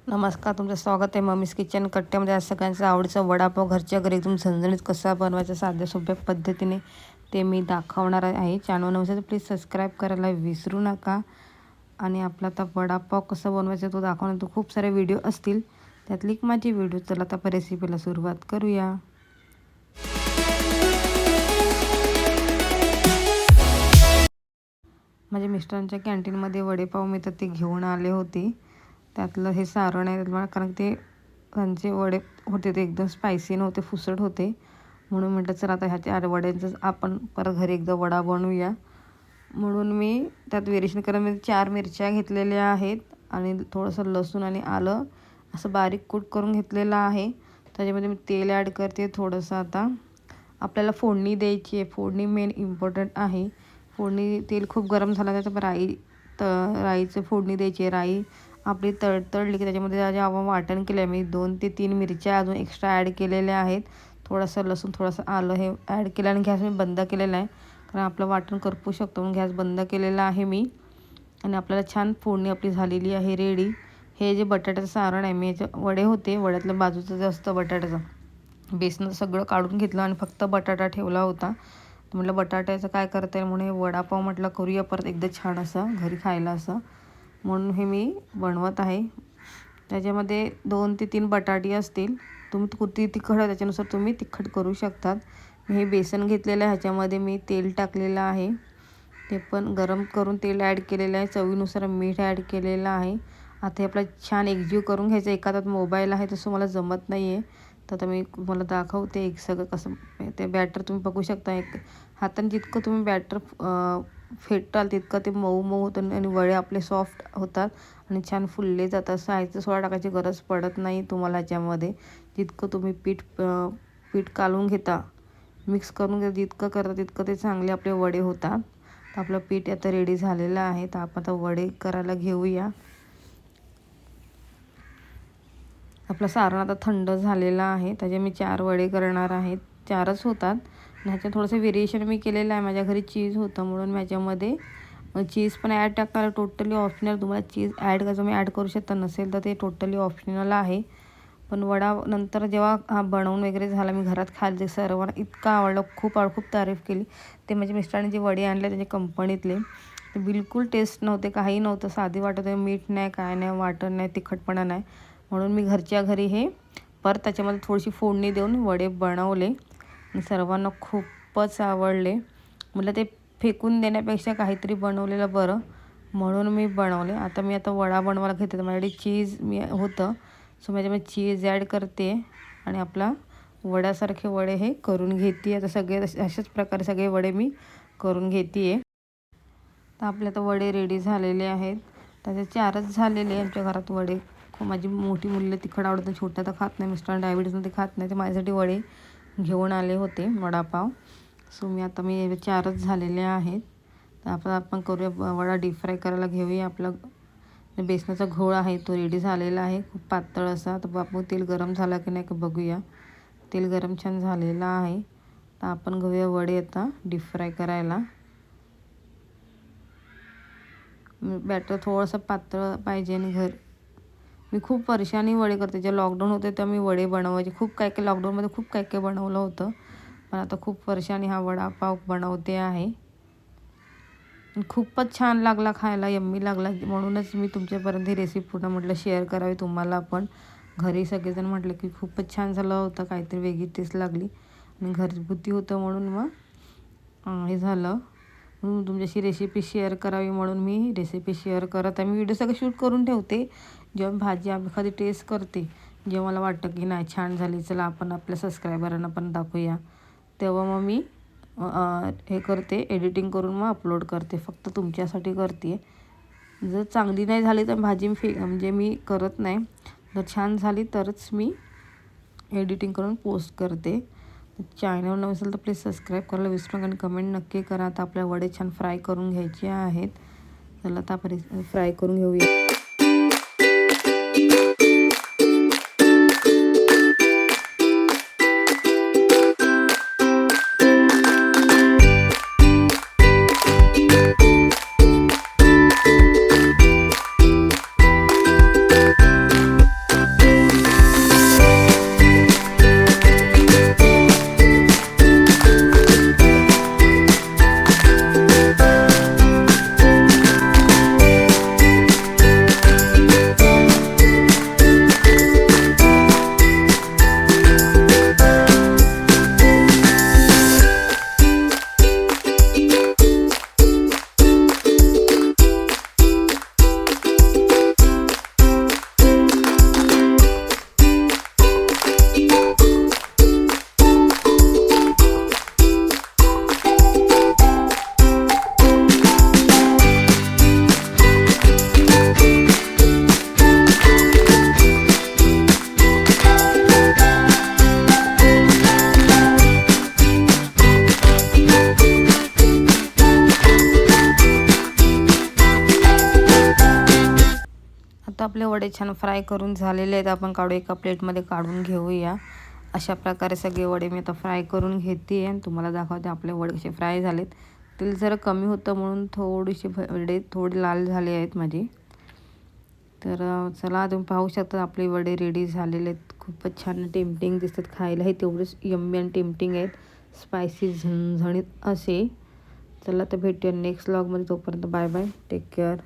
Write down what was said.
नमस्कार, तुमचं स्वागत आहे मम्मीज किचन कट्ट्यामध्ये. आज सगळ्यांचा आवडीचा वडापाव घरच्या घरी एकदम झणझणीत कसा बनवायचा साध्या सोप्या पद्धतीने ते मी दाखवणार आहे. चॅनल नव्हतं तर प्लीज सबस्क्राईब करायला विसरू नका. आणि आपला आता वडापाव कसा बनवायचा तो दाखवण्यात खूप सारे व्हिडिओ असतील, त्यातली एक माझी व्हिडिओ. चला आता रेसिपीला सुरुवात करूया. माझ्या मिस्टरांच्या कॅन्टीनमध्ये वडेपाव मिळतात, ते घेऊन आले होते. त्यातलं हे सारण आहे मला, कारण ते त्यांचे वडे होते ते एकदम स्पायसी नव्हते, फुसट होते. म्हणून म्हटलं चला आता ह्याच्या वड्यांचं आपण परत घरी एकदा वडा बनवूया. म्हणून मी त्यात व्हेरिएशन करत मी 4 मिरच्या घेतलेल्या आहेत आणि थोडंसं लसूण आणि आलं असं बारीक कूट करून घेतलेलं आहे. त्याच्यामध्ये मी तेल ॲड करते थोडंसं. आता आपल्याला फोडणी द्यायची आहे, फोडणी मेन इम्पॉर्टंट आहे. फोडणी तेल खूप गरम झालं त्याचं राईचं फोडणी द्यायची आहे. राई आपली तळतळली की त्याच्यामध्ये जे आपण वाटण केलं आहे मी 2 ते 3 मिरच्या अजून एक्स्ट्रा ॲड केलेल्या आहेत. थोडंसं लसूण थोडंसं आलं हे ॲड केलं आणि गॅस मी बंद केलेला आहे, कारण आपलं वाटण करपू शकतो म्हणून गॅस बंद केलेला आहे मी. आणि आपल्याला छान फोडणी आपली झालेली आहे रेडी. हे जे बटाट्याचं सारण आहे, मी याचे वडे होते, वड्यातलं बाजूचं जे असतं बटाट्याचं बेसनं सगळं काढून घेतलं आणि फक्त बटाटा ठेवला होता. तर म्हटलं बटाट्याचं काय करता येईल म्हणून वडापाव म्हटलं करूया परत एकदा छान असं घरी खायला असं, म्हणून हे मी बनवत आहे. त्याच्यामध्ये 2 ते 3 बटाटे असतील. तुम्ही किती तिखट आहे त्याच्यानुसार तुम्ही तिखट करू शकतात. हे बेसन घेतलेलं आहे, ह्याच्यामध्ये मी तेल टाकलेलं आहे, ते पण गरम करून तेल ॲड केलेलं आहे. चवीनुसार मीठ ॲड केलेलं आहे. आता हे आपला छान एकजीव करून घ्यायचं. एका हातात मोबाईल आहे तसं मला जमत नाही आहे, तर आता मी तुम्हाला दाखवते एक सगळं कसं ते बॅटर तुम्ही बघू शकता. एक हाताने जितकं तुम्ही बॅटर फेटाल तितकं ते मऊ मऊ होतं आणि वडे आपले सॉफ्ट होतात आणि छान फुलले जातात. साहित्य सोडा टाकायची गरज पडत नाही तुम्हाला ह्याच्यामध्ये. जितकं तुम्ही पीठ कालवून घेता, मिक्स करून घेता, जितकं करता तितकं ते चांगले आपले वडे होतात. तर आपलं पीठ आता रेडी झालेलं आहे, तर आपण आता वडे करायला घेऊया. आपलं सारण आता थंड झालेलं आहे, त्याचे मी 4 वडे करणार आहेत. 4च होतात आणि ह्याच्यात थोडंसं व्हेरिएशन मी केलेलं आहे. माझ्या घरी चीज होतं म्हणून मी ह्याच्यामध्ये चीज पण ॲड टाकणार. टोटली ऑप्शनल, तुम्हाला चीज ॲड करायचं तुम्ही ॲड करू शकता, नसेल तर ते टोटली ऑप्शनल आहे. पण वडा नंतर जेव्हा हा बनवून वगैरे झाला, मी घरात खाल्ले, सर्वांना इतका आवडलं, खूप तारीफ केली. ते माझ्या मिस्टरांनी जे वडे आणले त्याच्या कंपनीतले, ते बिलकुल टेस्ट नव्हते, काही नव्हतं, साधी वाटत होते. मीठ नाही, काय नाही, वाटण नाही, तिखटपणा नाही. म्हणून मी घरच्या घरी हे परत त्याच्यामध्ये थोडीशी फोडणी देऊन वडे बनवले आणि सर्वांना खूपच आवडले. म्हटलं ते फेकून देण्यापेक्षा काहीतरी बनवलेलं बरं, म्हणून मी बनवले. आता मी वडा बनवायला घेते, तर माझ्याकडे चीज होतं, सो माझ्यामध्ये चीज ॲड करते आणि आपला वड्यासारखे वडे हे करून घेते. आता सगळे अशाच प्रकारे सगळे वडे मी करून घेते आहे. तर आपले आता वडे रेडी झालेले आहेत. त्याचे 4च झालेले आमच्या घरात वडे. माझी मोठी मुलीला तिखट आवडत नाही, छोट्या तर खात नाही, मिस्टर डायबिटीजनं ते खात नाही, ते माझ्यासाठी वडे घेऊन आले होते वडापाव. सो मी 4च झालेले आहेत. तर आपण करूया वडा डीप फ्राय करायला घेऊया. आपला बेसनाचा घोळ आहे तो रेडी झालेला आहे, खूप पातळ असा. तर आपण तेल गरम झाला की नाही का बघूया. तेल गरम छान झालेलं आहे, तर आपण घेऊया वडे आता डीप फ्राय करायला. बॅटर थोडंसं पातळ पाहिजे. आणि मी खूप वर्षांनी वडे करते. जे लॉकडाऊन होते तेव्हा मी वडे बनवायचे, खूप काय काय लॉकडाऊनमध्ये खूप काय काय बनवलं होतं. पण आता खूप वर्षांनी हा वडापाव बनवते आहे. खूपच छान लागला खायला, यम्मी लागला. म्हणूनच मी तुमच्यापर्यंत ही रेसिपी पूर्ण म्हटलं शेअर करावी तुम्हाला पण. घरी सगळेजण म्हटलं की खूपच छान झालं होतं, काहीतरी वेगळी टेस्ट लागली आणि घरगुती होतं म्हणून मग हे झालं. म्हणून तुमच्याशी रेसिपी शेअर करावी म्हणून मी रेसिपी शेअर करत आहे. मी व्हिडिओ सगळं शूट करून ठेवते. जेव्हा भाजी एखादी टेस्ट करते, जेव्हा मला वाटतं की नाही छान झाली, चला आपण आपल्या सबस्क्रायबरांना पण दाखवूया, तेव्हा मग मी हे करते, एडिटिंग करून मग अपलोड करते. फक्त तुमच्यासाठी करते. जर चांगली नाही झाली तर भाजी म्हणजे मी करत नाही. जर छान झाली तरच मी एडिटिंग करून पोस्ट करते. चॅनल नवीन असेल तर प्लीज सबस्क्राईब करायला विसरू नका आणि कमेंट नक्की करा. आता आपल्या वडे छान फ्राय करून घ्यायचे आहेत. चला आता आपण फ्राय करून घेऊया. आपले वडे छान फ्राय करून झालेले आहेत. आपण काढू एका प्लेटमध्ये काढून घेऊया. अशा प्रकारे सगळे वडे मी आता फ्राय करून घेते आणि तुम्हाला दाखवते आपले वडे कसे फ्राय झालेत. तेल जरा कमी होतं म्हणून थोडीशी वडे थोडे लाल झाले आहेत माझे. तर चला तुम्ही पाहू शकता आपले वडे रेडी झालेले आहेत. खूपच छान टेम्पटिंग दिसतात, खायलाही तेवढेच यम्मी आणि टेम्पटिंग आहेत, स्पायसी झणझणीत असे. चला तर भेटूया नेक्स्ट व्लॉगमध्ये. तोपर्यंत बाय बाय, टेक केअर.